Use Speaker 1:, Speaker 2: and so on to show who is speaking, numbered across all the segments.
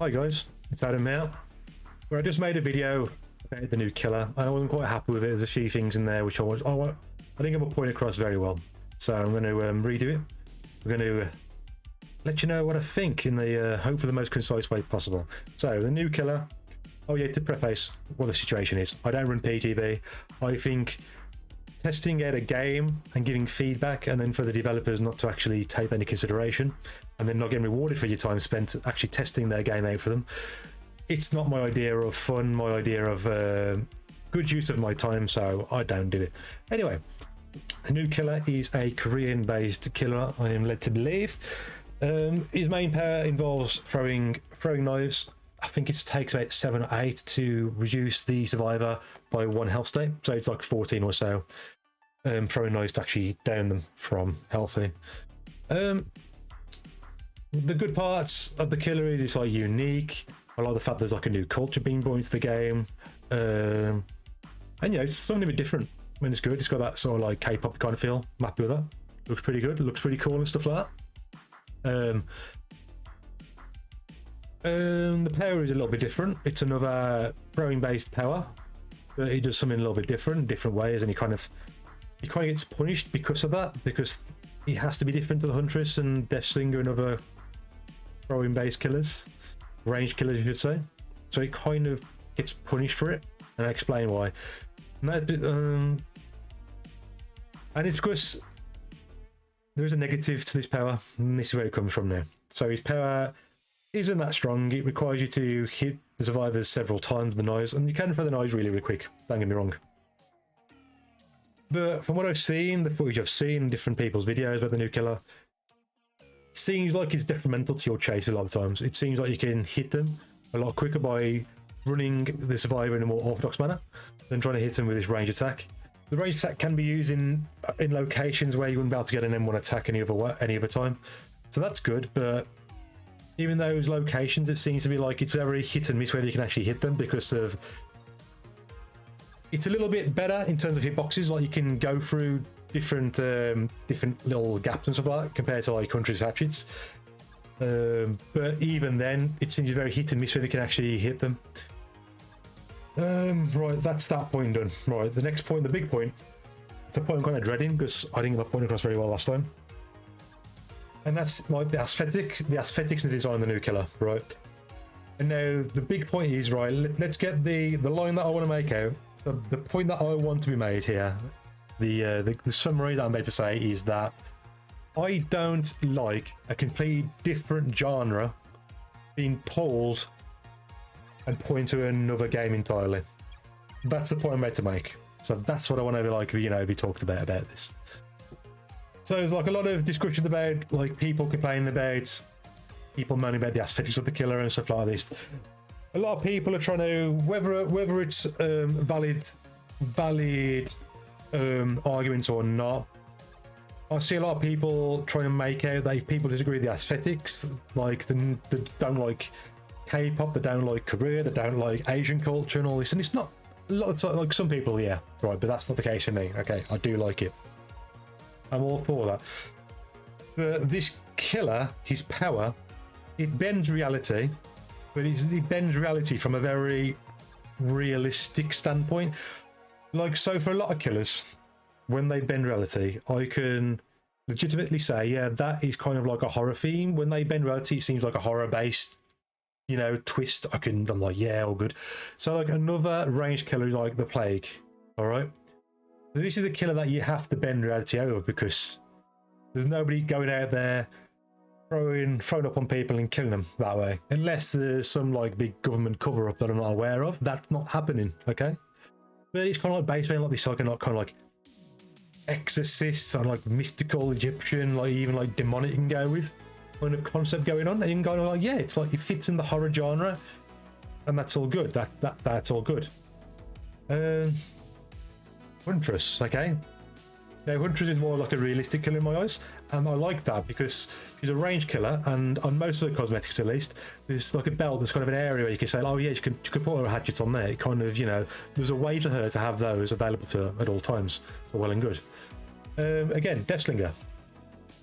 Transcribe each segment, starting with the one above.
Speaker 1: Hi guys, it's Adam here, where I just made a video about the new killer and I wasn't quite happy with it. There's a few things in there which I didn't get my point across very well, so I'm going to redo it. We're going to let you know what I think in the hopefully the most concise way possible. So the new killer. Oh yeah, to preface what the situation is, I don't run PTB. I think testing out a game and giving feedback, and then for the developers not to actually take that into consideration, and then not getting rewarded for your time spent actually testing their game out for them, it's not my idea of fun, my idea of good use of my time, so I don't do it. Anyway, the new killer is a Korean-based killer, I am led to believe. His main power involves throwing knives. I think it takes about 7 or 8 to reduce the survivor by 1 health state, so it's like 14 or so. Throwing knives to actually down them from healthy. The good parts of the killer is it's like unique. I like the fact there's like a new culture being brought into the game, and yeah, it's something a bit different. I mean, it's good. It's got that sort of like K-pop kind of feel. I'm happy with that. Looks pretty good. It looks pretty cool and stuff like that. The power is a little bit different. It's another throwing based power, but he does something a little bit different ways, and he kind of gets punished because of that, because he has to be different to the Huntress and Deathslinger and other throwing based killers, ranged killers you should say. So he kind of gets punished for it, and I explain why. And it's because there is a negative to this power, and this is where it comes from now. So his power isn't that strong. It requires you to hit the survivors several times with the knives, and you can throw the knives really quick, don't get me wrong. But from what I've seen, the footage I've seen in different people's videos about the new killer, it seems like it's detrimental to your chase a lot of times. It seems like you can hit them a lot quicker by running the survivor in a more orthodox manner than trying to hit them with this range attack. The range attack can be used in locations where you wouldn't be able to get an M1 attack any other time, so that's good. But even those locations, it seems to be like it's very hit and miss whether you can actually hit them, because of it's a little bit better in terms of hitboxes. Like you can go through different little gaps and stuff like that compared to like Huntress hatchets. But even then, it seems very hit and miss whether you can actually hit them. Right, that's that point done. Right, the next point, the big point. It's a point I'm kind of dreading because I didn't get my point across very well last time. And that's like the aesthetics and the design of the new killer, right? And now the big point is, right, let's get the line that I want to make out. So the point that I want to be made here, the summary that I'm about to say is that I don't like a complete different genre being pulled and put into another game entirely. That's the point I'm about to make. So that's what I want to be like, you know, be talked about this. So there's like a lot of discussions about like people complaining about people moaning about the aesthetics of the killer and stuff like this. A lot of people are trying to, whether it's valid arguments or not. I see a lot of people trying to make out that if people disagree with the aesthetics, like they don't like K-pop, they don't like Korea, they don't like Asian culture and all this, and it's not a lot of time, like some people, yeah, right, but that's not the case for me. Okay, I do like it. I'm all for that. But this killer, his power, it bends reality, but it bends reality from a very realistic standpoint. Like, so for a lot of killers, when they bend reality, I can legitimately say, yeah, that is kind of like a horror theme. When they bend reality, it seems like a horror-based, you know, twist. I'm like, yeah, all good. So like another ranged killer is like the Plague, all right? This is a killer that you have to bend reality over, because there's nobody going out there throwing up on people and killing them that way, unless there's some like big government cover-up that I'm not aware of. That's not happening, okay? But it's kind of like based around like this kind of like exorcists and like mystical Egyptian, like even like demonic you can go with kind of concept going on, and you can go like, yeah, it's like it fits in the horror genre, and that's all good. That's all good. Huntress, okay. Now Huntress is more like a realistic killer in my eyes, and I like that because she's a ranged killer, and on most of the cosmetics at least, there's like a belt, there's kind of an area where you can say, oh yeah, you could put her hatchets on there. It kind of, you know, there's a way for her to have those available to her at all times. So well and good. Again, Deathslinger.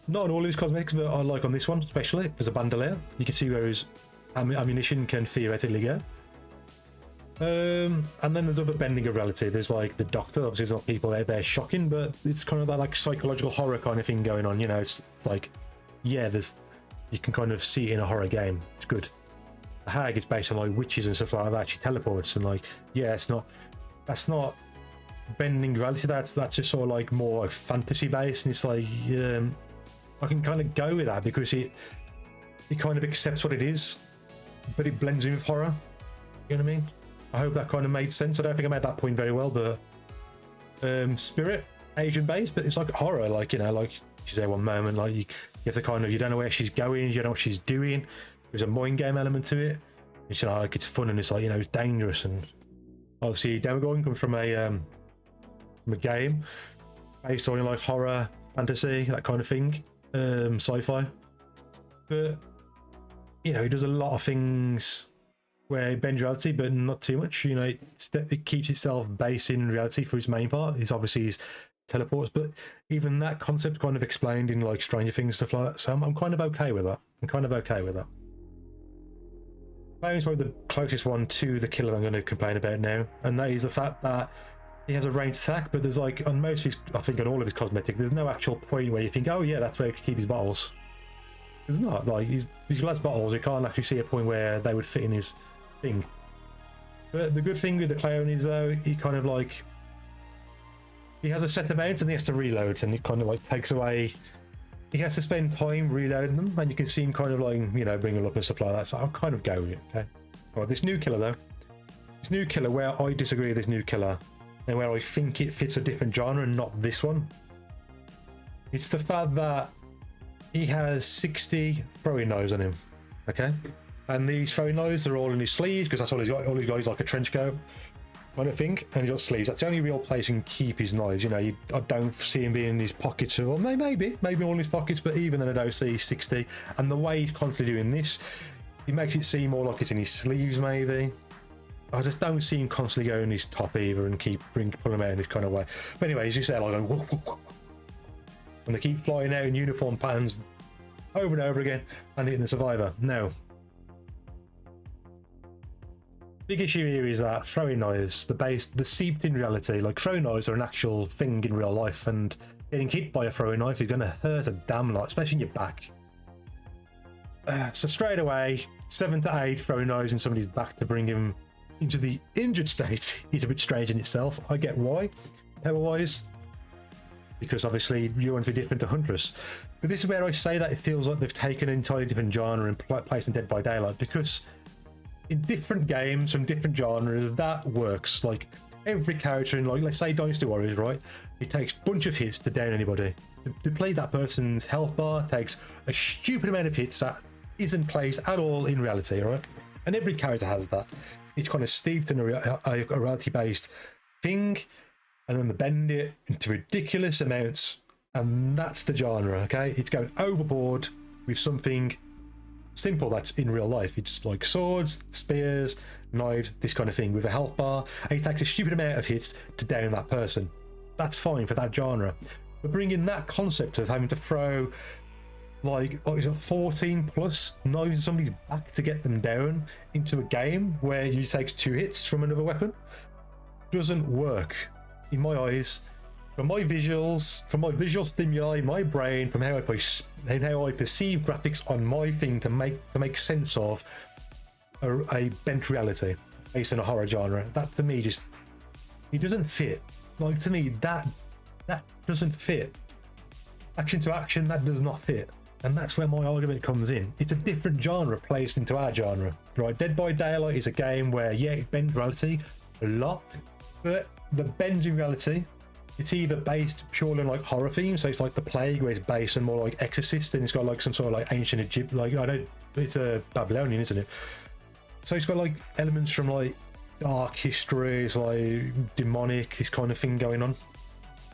Speaker 1: Not on all of his cosmetics, but I like on this one especially. There's a bandolier. You can see where his ammunition can theoretically go. And then there's other bending of reality. There's like the Doctor. Obviously, there's not people out there shocking, but it's kind of that like psychological horror kind of thing going on. You know, it's like, yeah, you can kind of see it in a horror game. It's good. The Hag is based on like witches and stuff like that. She teleports and like, yeah, that's not bending reality. That's just sort of like more like fantasy based, and it's like I can kind of go with that because it kind of accepts what it is, but it blends in with horror. You know what I mean? I hope that kind of made sense. I don't think I made that point very well, but Spirit, Asian based, but it's like horror. Like, you know, like she's there one moment, like you have to kind of, you don't know where she's going, you don't know what she's doing. There's a mind game element to it. It's, you know, like it's fun and it's like, you know, it's dangerous. And obviously Demogorgon comes from a game based on like horror, fantasy, that kind of thing, sci-fi. But you know, he does a lot of things where it bends reality, but not too much. You know, it keeps itself based in reality for its main part. It's obviously his teleports, but even that concept kind of explained in like Stranger Things, stuff like that. So I'm kind of okay with that. Clown's probably the closest one to the killer I'm going to complain about now, and that is the fact that he has a ranged attack, but there's like on most of his, I think on all of his cosmetics, there's no actual point where you think, oh yeah, that's where he could keep his bottles. It's not like his glass bottles. You can't actually see a point where they would fit in his thing. But the good thing with the clown is though, he kind of like, he has a set amount and he has to reload, and it kind of like takes away, he has to spend time reloading them, and you can see him kind of like, you know, bring them up and stuff like that. So I'll kind of go with it. Okay. Well, this new killer though, where I disagree with this new killer and where I think it fits a different genre and not this one, it's the fact that he has 60 throwing knives on him, okay? And these throwing knives are all in his sleeves because that's all he's got. All he's got is like a trench coat kind of thing, and he's got sleeves. That's the only real place he can keep his knives. You know, I don't see him being in his pockets, or maybe all in his pockets, but even then I don't see 60. And the way he's constantly doing this, he makes it seem more like it's in his sleeves, maybe. I just don't see him constantly going his top either and keep pulling him out in this kind of way. But anyway, he's just there like going, whoop, whoop, whoop. And they keep flying out in uniform patterns over and over again and hitting the survivor. Now, big issue here is that throwing knives, the seeped in reality, like throwing knives are an actual thing in real life, and getting hit by a throwing knife is going to hurt a damn lot, especially in your back. So straight away, 7 to 8 throwing knives in somebody's back to bring him into the injured state is a bit strange in itself. I get why, power-wise, because obviously you want to be different to Huntress. But this is where I say that it feels like they've taken an entirely different genre and placed in Dead by Daylight, because in different games from different genres, that works. Like every character in, like, let's say Dynasty Warriors, right? It takes a bunch of hits to down anybody. To deplete that person's health bar takes a stupid amount of hits that isn't placed at all in reality, right? And every character has that. It's kind of steeped in a reality-based thing, and then they bend it into ridiculous amounts, and that's the genre, okay? It's going overboard with something simple that's in real life. It's like swords, spears, knives, this kind of thing with a health bar, and it takes a stupid amount of hits to down that person. That's fine for that genre. But bringing that concept of having to throw like 14 plus knives in somebody's back to get them down into a game where you take 2 hits from another weapon doesn't work in my eyes. From my visuals, from my visual stimuli, my brain, from how I perceive graphics on my thing to make sense of a bent reality based on a horror genre, that to me just, it doesn't fit. Like, to me, that doesn't fit. Action to action, that does not fit. And that's where my argument comes in. It's a different genre placed into our genre, right? Dead by Daylight is a game where, yeah, it bends reality a lot, but the bends in reality, it's either based purely on like horror themes, so it's like The Plague, where it's based on more like Exorcist, and it's got like some sort of like ancient Egypt, like, I know it's a Babylonian, isn't it? So it's got like elements from like dark history, it's like demonic, this kind of thing going on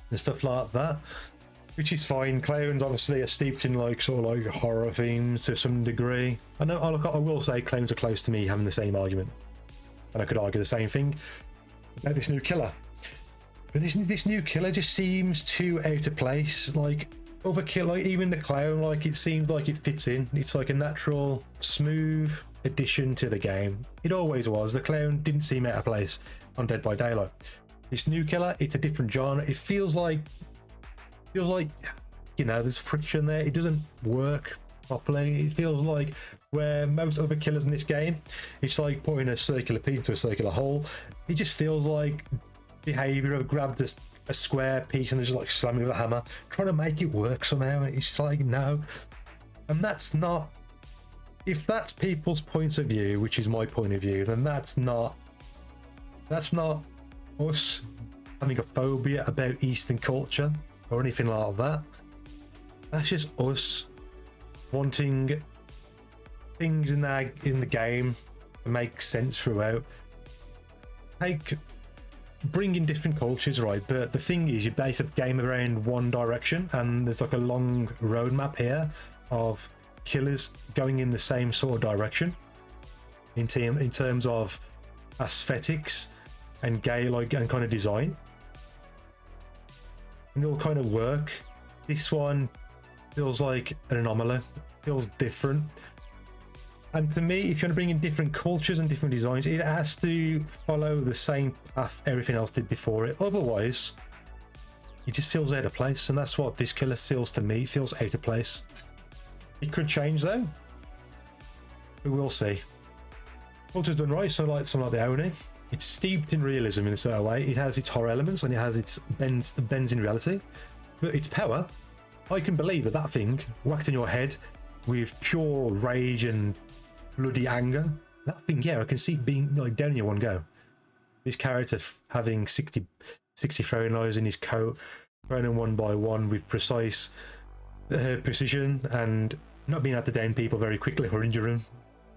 Speaker 1: and stuff like that, which is fine. Clowns obviously are steeped in like sort of like horror themes to some degree. I will say clowns are close to me having the same argument, and I could argue the same thing about this new killer. But this new killer just seems too out of place. Like, other kill, like even the clown, like it seemed like it fits in. It's like a natural, smooth addition to the game. It always was. The clown didn't seem out of place on Dead by Daylight. This new killer, it's a different genre. It feels like, you know, there's friction there. It doesn't work properly. It feels like where most other killers in this game, it's like putting a circular piece into a circular hole. It just feels like behavior of grab this a square piece and just like slamming with a hammer, trying to make it work somehow. It's like, no. And that's not, if that's people's points of view, which is my point of view, then that's not us having a phobia about Eastern culture or anything like that. That's just us wanting things in the game to make sense throughout. Like bringing different cultures, right? But the thing is, you base a game around one direction, and there's like a long roadmap here of killers going in the same sort of direction in terms of aesthetics and and kind of design, and it'll kind of work. This one feels like an anomaly, feels different. And to me, if you want to bring in different cultures and different designs, it has to follow the same path everything else did before it. Otherwise, it just feels out of place. And that's what this killer feels to me. It feels out of place. It could change though. We will see. Culture's done right, so like something like the Oni. It's steeped in realism in a certain way. It has its horror elements and it has its bends in reality. But its power, I can believe that thing whacked in your head with pure rage and bloody anger. That thing, yeah, I can see it being like down in your one go. This character having 60 throwing knives in his coat, throwing them one by one with precise precision, and not being able to down people very quickly or injure them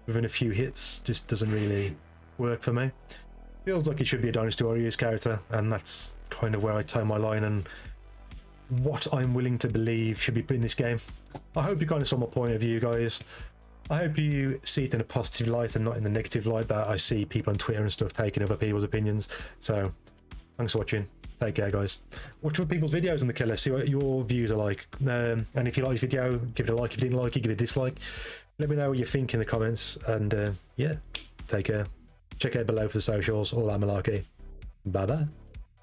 Speaker 1: within a few hits just doesn't really work for me. Feels like it should be a Dynasty Warriors character, and that's kind of where I toe my line and what I'm willing to believe should be put in this game. I hope you kind of saw my point of view, guys. I hope you see it in a positive light and not in the negative light that I see people on Twitter and stuff taking other people's opinions. So thanks for watching. Take care, guys. Watch other people's videos on the killer, see what your views are like. And if you like this video, give it a like. If you didn't like it, give it a dislike. Let me know what you think in the comments. And yeah, take care. Check out below for the socials, all that malarkey. Bye bye.